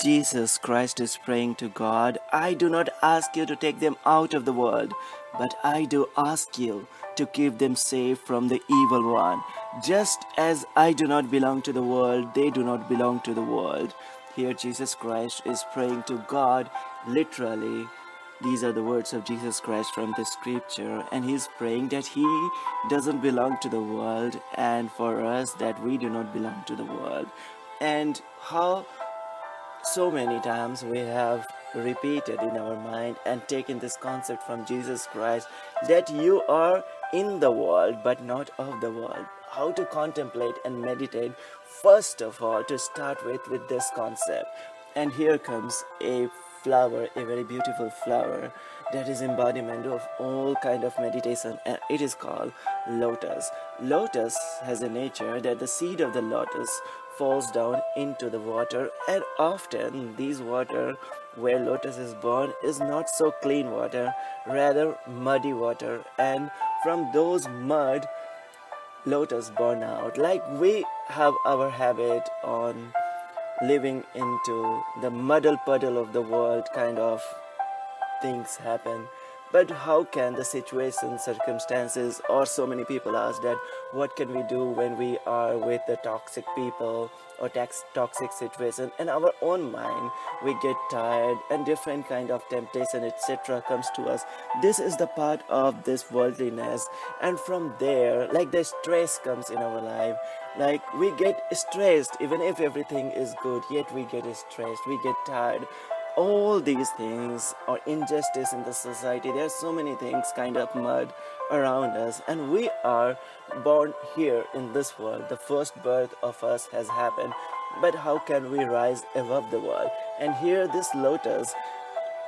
Jesus Christ is praying to God, I do not ask you to take them out of the world, but I do ask you to keep them safe from the evil one. Just as I do not belong to the world, they do not belong to the world. Here Jesus Christ is praying to God literally. These are the words of Jesus Christ from the scripture, and he's praying that he doesn't belong to the world, and for us that we do not belong to the world. And how so many times we have repeated in our mind and taken this concept from Jesus Christ that you are in the world but not of the world. How to contemplate and meditate, first of all, to start with this concept. And here comes a flower, a very beautiful flower that is embodiment of all kind of meditation, and it is called lotus. Lotus has a nature that the seed of the lotus falls down into the water, and often these water where lotus is born is not so clean water, rather muddy water, and from those mud lotus burn out. Like we have our habit on living into the muddle puddle of the world kind of things happen. But how can the situation, circumstances, or so many people ask that what can we do when we are with the toxic people or toxic situation in our own mind? We get tired and different kind of temptation, etc. comes to us. This is the part of this worldliness, and from there, like the stress comes in our life. Like we get stressed even if everything is good, yet we get stressed, we get tired. All these things are injustice in the society. There are so many things kind of mud around us, and we are born here in this world. The first birth of us has happened, but how can we rise above the world? And here this lotus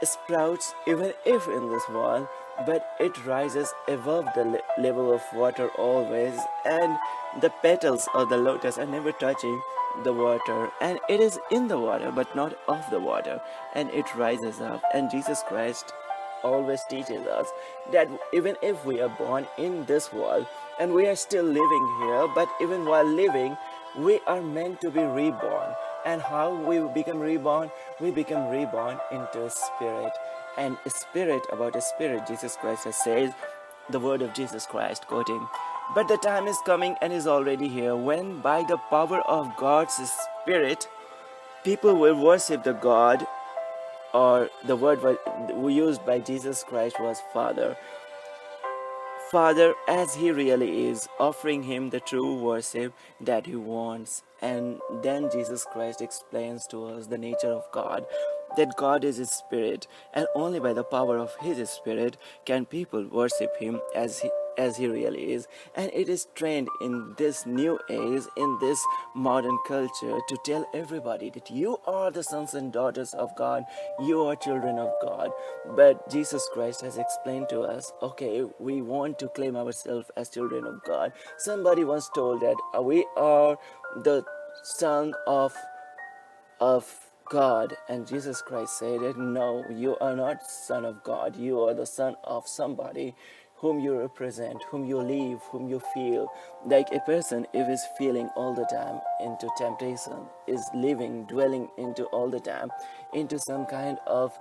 sprouts even if in this world, but it rises above the level of water always, and the petals of the lotus are never touching the water, and it is in the water but not of the water, and it rises up. And Jesus Christ always teaches us that even if we are born in this world and we are still living here, but even while living, we are meant to be reborn. And how we become reborn? We become reborn into a spirit. And a spirit, about a spirit, Jesus Christ has said, the word of Jesus Christ, quoting, but the time is coming and is already here when by the power of God's Spirit, people will worship the God, or the word used by Jesus Christ was Father. Father as he really is, offering him the true worship that he wants. And then Jesus Christ explains to us the nature of God, that God is his spirit, and only by the power of his spirit can people worship him as he really is. And it is trained in this new age, in this modern culture, to tell everybody that you are the sons and daughters of God, you are children of God. But Jesus Christ has explained to us, okay, we want to claim ourselves as children of God. Somebody once told that we are the son of God, and Jesus Christ said that no, you are not son of God, you are the son of somebody whom you represent, whom you live, whom you feel. Like a person, if is feeling all the time into temptation, is living, dwelling into all the time into some kind of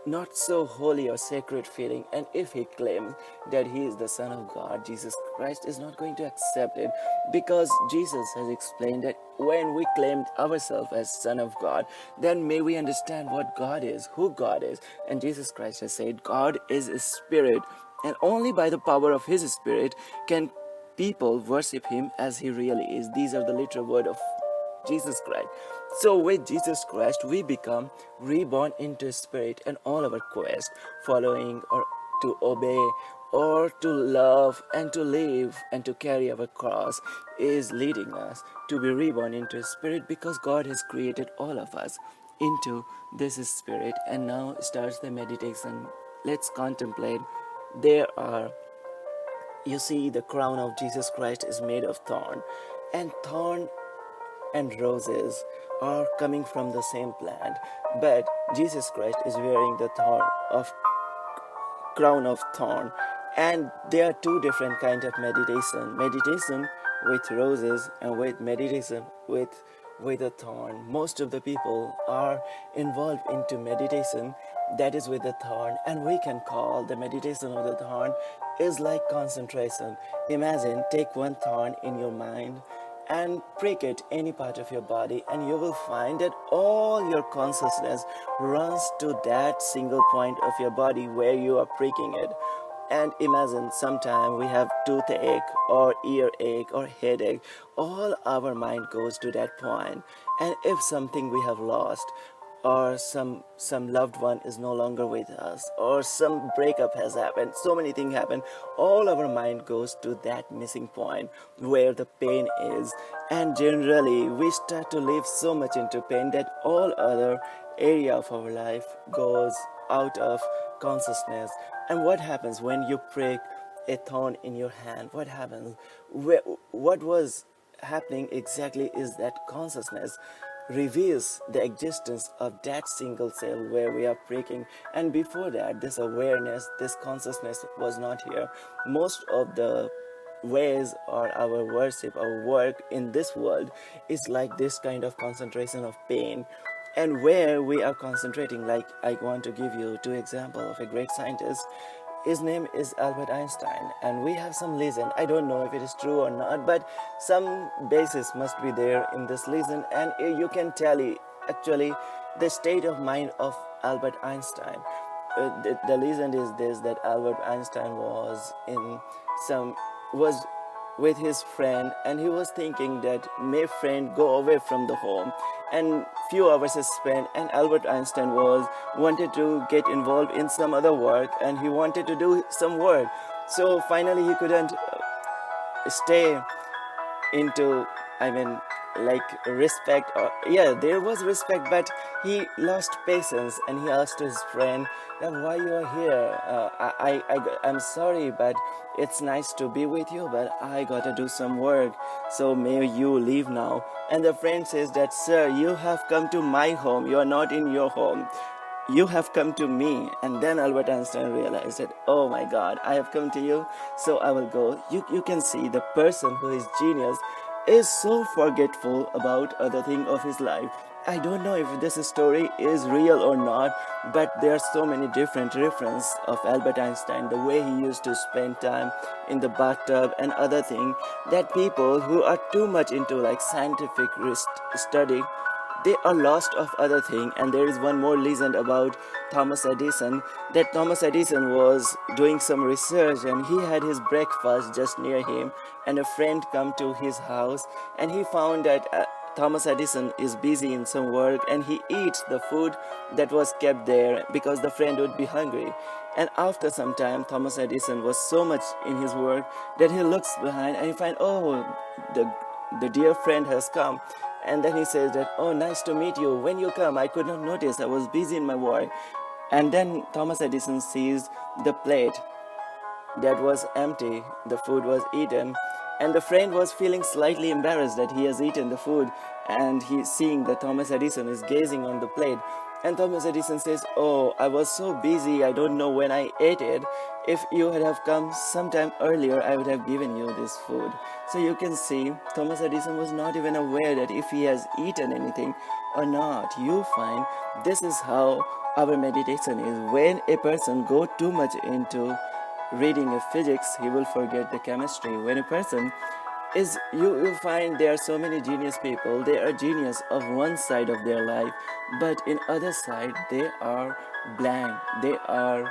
not so holy or sacred feeling, and if he claims that he is the Son of God, Jesus Christ is not going to accept it, because Jesus has explained that when we claim ourselves as Son of God, then may we understand what God is, who God is. And Jesus Christ has said God is a spirit, and only by the power of his spirit can people worship him as he really is. These are the literal word of Jesus Christ. So with Jesus Christ, we become reborn into spirit, and all our quest, following or to obey or to love and to live and to carry our cross, is leading us to be reborn into spirit, because God has created all of us into this spirit. And now starts the meditation. Let's contemplate. There are, you see, the crown of Jesus Christ is made of thorn, and thorn and roses are coming from the same plant, but Jesus Christ is wearing the thorn of crown of thorn. And there are two different kinds of meditation with roses, and with meditation with a thorn. Most of the people are involved into meditation that is with the thorn, and we can call the meditation of the thorn is like concentration. Imagine, take one thorn in your mind and prick it any part of your body, and you will find that all your consciousness runs to that single point of your body where you are pricking it. And imagine, sometime we have toothache or earache or headache, all our mind goes to that point. And if something we have lost, or some loved one is no longer with us, or some breakup has happened, so many things happen, all our mind goes to that missing point where the pain is. And generally we start to live so much into pain that all other area of our life goes out of consciousness. And what happens when you prick a thorn in your hand? What happens? What was happening exactly is that consciousness reveals the existence of that single cell where we are pricking. And before that, this awareness, this consciousness was not here. Most of the ways or our worship, our work in this world is like this kind of concentration of pain. And where we are concentrating, like I want to give you two examples of a great scientist. His name is Albert Einstein, and we have some legend. I don't know if it is true or not, but some basis must be there in this legend, and you can tally actually the state of mind of Albert Einstein. The legend is this, that Albert Einstein was with his friend, and he was thinking that may friend go away from the home, and few hours is spent, and Albert Einstein wanted to get involved in some other work, and he wanted to do some work. So finally he couldn't stay into, I mean, like respect, or yeah, there was respect, but he lost patience, and he asked his friend that why you are here. I'm sorry, but it's nice to be with you, but I gotta do some work, so may you leave now. And the friend says that, sir, you have come to my home, you are not in your home, you have come to me. And then Albert Einstein realized that, oh my God, I have come to you, so I will go. You can see the person who is genius is so forgetful about other thing of his life. I don't know if this story is real or not, but there are so many different references of Albert Einstein, the way he used to spend time in the bathtub and other thing, that people who are too much into like scientific study, they are lost of other thing. And there is one more legend about Thomas Edison, that Thomas Edison was doing some research, and he had his breakfast just near him, and a friend come to his house, and he found that Thomas Edison is busy in some work, and he eats the food that was kept there because the friend would be hungry. And after some time, Thomas Edison was so much in his work that he looks behind and he finds, oh, the dear friend has come. And then he says that, oh, nice to meet you. When you come, I could not notice, I was busy in my work. And then Thomas Edison sees the plate that was empty, the food was eaten, and the friend was feeling slightly embarrassed that he has eaten the food, and he's seeing that Thomas Edison is gazing on the plate. And Thomas Edison says, oh, I was so busy, I don't know when I ate it. If you had have come sometime earlier, I would have given you this food. So you can see, Thomas Edison was not even aware that if he has eaten anything or not. You find this is how our meditation is. When a person go too much into reading of physics, he will forget the chemistry. When a person is, you find there are so many genius people, they are genius of one side of their life, but in other side they are blank, they are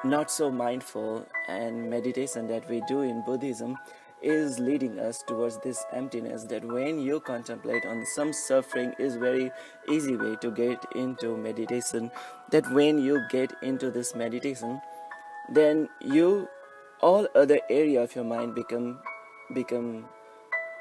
not so mindful. And meditation that we do in Buddhism is leading us towards this emptiness, that when you contemplate on some suffering is very easy way to get into meditation, that when you get into this meditation, then you, all other area of your mind become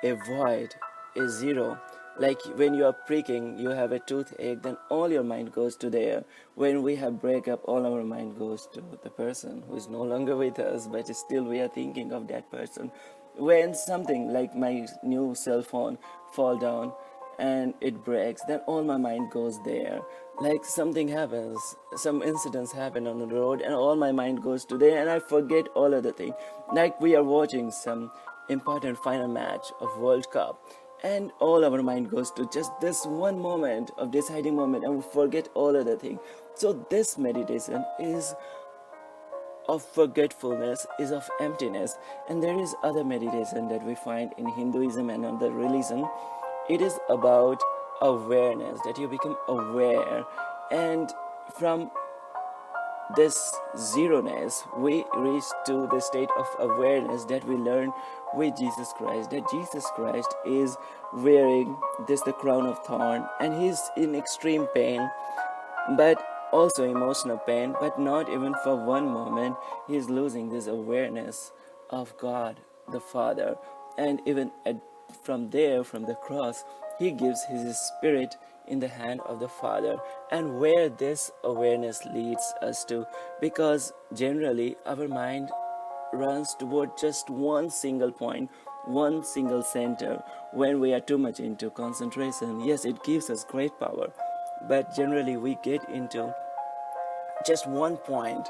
a void, a zero. Like when you are pricking, you have a toothache, then all your mind goes to there. When we have breakup, all our mind goes to the person who is no longer with us, but still we are thinking of that person. When something like my new cell phone fall down and it breaks, then all my mind goes there. Like something happens, some incidents happen on the road, and all my mind goes to there, and I forget all other things. Like we are watching some important final match of World Cup, and all our mind goes to just this one moment of deciding moment, and we forget all other things. So this meditation is of forgetfulness, is of emptiness. And there is other meditation that we find in Hinduism and other religion. It is about awareness, that you become aware, and from this zeroness we reach to the state of awareness that we learn with Jesus Christ, that Jesus Christ is wearing this the crown of thorn, and he's in extreme pain, but also emotional pain, but not even for one moment he is losing this awareness of God the Father. And even from there, from the cross, he gives his spirit in the hand of the Father. And where this awareness leads us to, because generally our mind runs toward just one single point, one single center. When we are too much into concentration, yes, it gives us great power, but generally we get into just one point,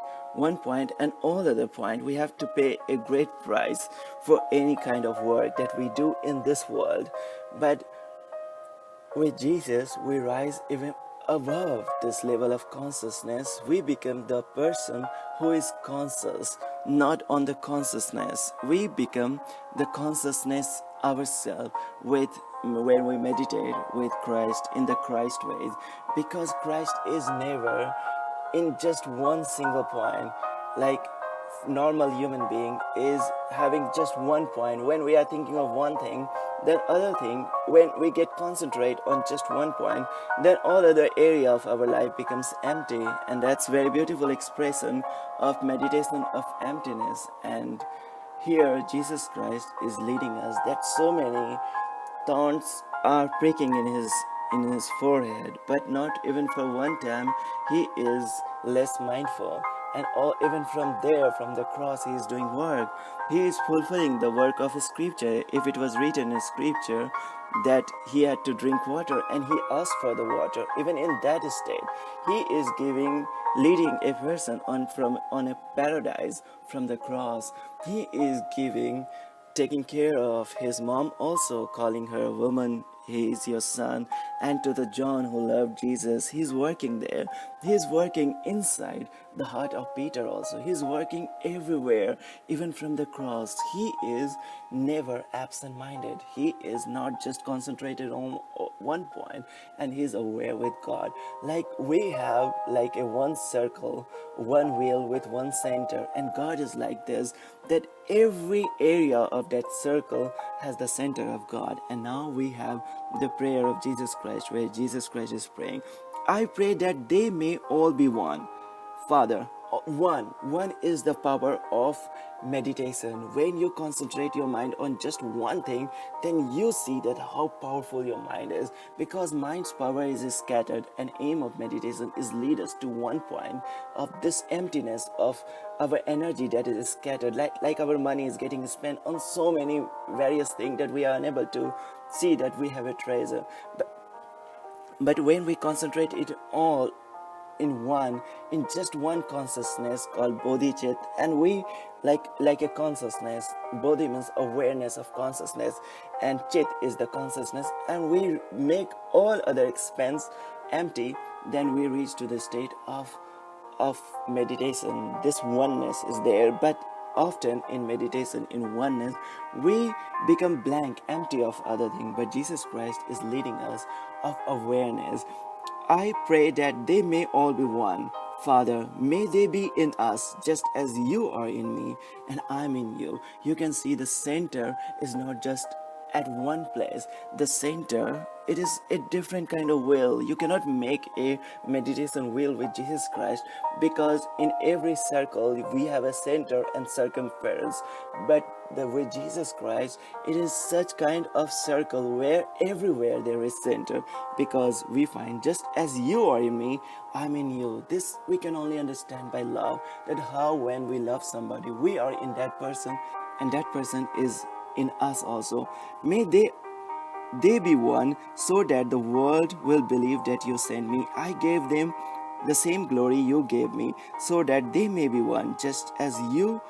and all other point we have to pay a great price for any kind of work that we do in this world. But with Jesus, we rise even above this level of consciousness. We become the person who is conscious, not on the consciousness. We become the consciousness ourselves with when we meditate with Christ in the Christ ways, because Christ is never in just one single point, like normal human being is having just one point. When we are thinking of one thing, then other thing, when we get concentrate on just one point, then all other area of our life becomes empty. And that's very beautiful expression of meditation of emptiness. And here Jesus Christ is leading us, that so many thorns are pricking in his forehead, but not even for one time he is less mindful. And all, even from there, from the cross, he is doing work. He is fulfilling the work of scripture. If it was written in scripture that he had to drink water and he asked for the water, even in that state, he is leading a person on a paradise from the cross. He is taking care of his mom, also calling her a woman, he is your son. And to the John who loved Jesus, he's working there. He's working inside the heart of Peter also. He's working everywhere, even from the cross. He is never absent-minded. He is not just concentrated on one point, and he's aware with God. Like we have like a one circle, one wheel with one center, and God is like this, that every area of that circle has the center of God. And now we have the prayer of Jesus Christ, where Jesus Christ is praying, I pray that they may all be one. Father, one is the power of meditation. When you concentrate your mind on just one thing, then you see that how powerful your mind is, because mind's power is scattered, and aim of meditation is lead us to one point of this emptiness of our energy that is scattered, like our money is getting spent on so many various things that we are unable to see that we have a treasure. But when we concentrate it all in just one consciousness called bodhicit, and we like a consciousness, bodhi means awareness of consciousness, and chit is the consciousness, and we make all other expense empty, then we reach to the state of meditation. This oneness is there. But often in meditation, in oneness, we become blank, empty of other things. But Jesus Christ is leading us of awareness. I pray that they may all be one. Father, may they be in us just as you are in me and I'm in you. You can see the center is not just at one place. The center, it is a different kind of will. You cannot make a meditation wheel with Jesus Christ, because in every circle we have a center and circumference. But with Jesus Christ, it is such kind of circle where everywhere there is center, because we find just as you are in me, I'm in you. This we can only understand by love, that how when we love somebody, we are in that person and that person is in us also. May they be one, so that the world will believe that you sent me. I gave them the same glory you gave me, so that they may be one, just as you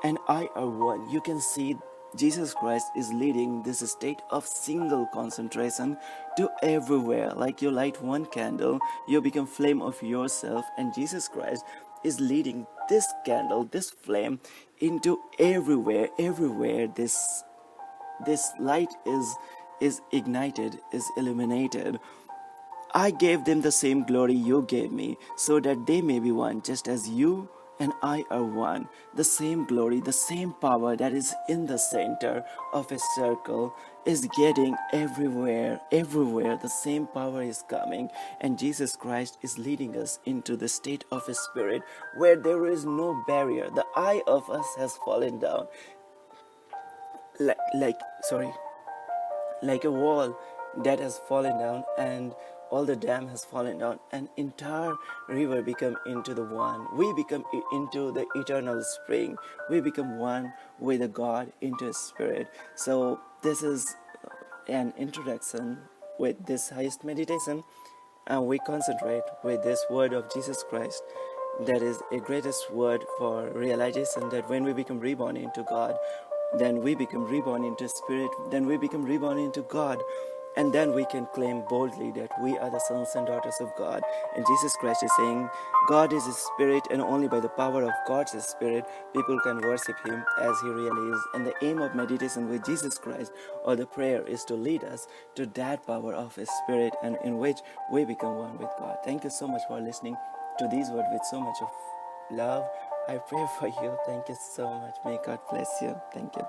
and I are one. You can see Jesus Christ is leading this state of single concentration to everywhere. Like you light one candle, you become flame of yourself, and Jesus Christ is leading this candle, this flame, into everywhere. Everywhere this light is ignited, is illuminated. I gave them the same glory you gave me, so that they may be one, just as you and I are one. The same glory, the same power that is in the center of a circle is getting everywhere. Everywhere, the same power is coming, and Jesus Christ is leading us into the state of a spirit where there is no barrier. The eye of us has fallen down, sorry, like a wall that has fallen down, and all the dam has fallen down, and entire river become into the one. We become into the eternal spring. We become one with the God into a spirit. So this is an introduction with this highest meditation, and we concentrate with this word of Jesus Christ. That is a greatest word for realization that when we become reborn into God, then we become reborn into spirit, then we become reborn into God, and then we can claim boldly that we are the sons and daughters of God. And Jesus Christ is saying, God is a spirit, and only by the power of God's spirit, people can worship Him as He really is. And the aim of meditation with Jesus Christ, or the prayer, is to lead us to that power of His spirit, and in which we become one with God. Thank you so much for listening to these words with so much of love. I pray for you. Thank you so much. May God bless you. Thank you.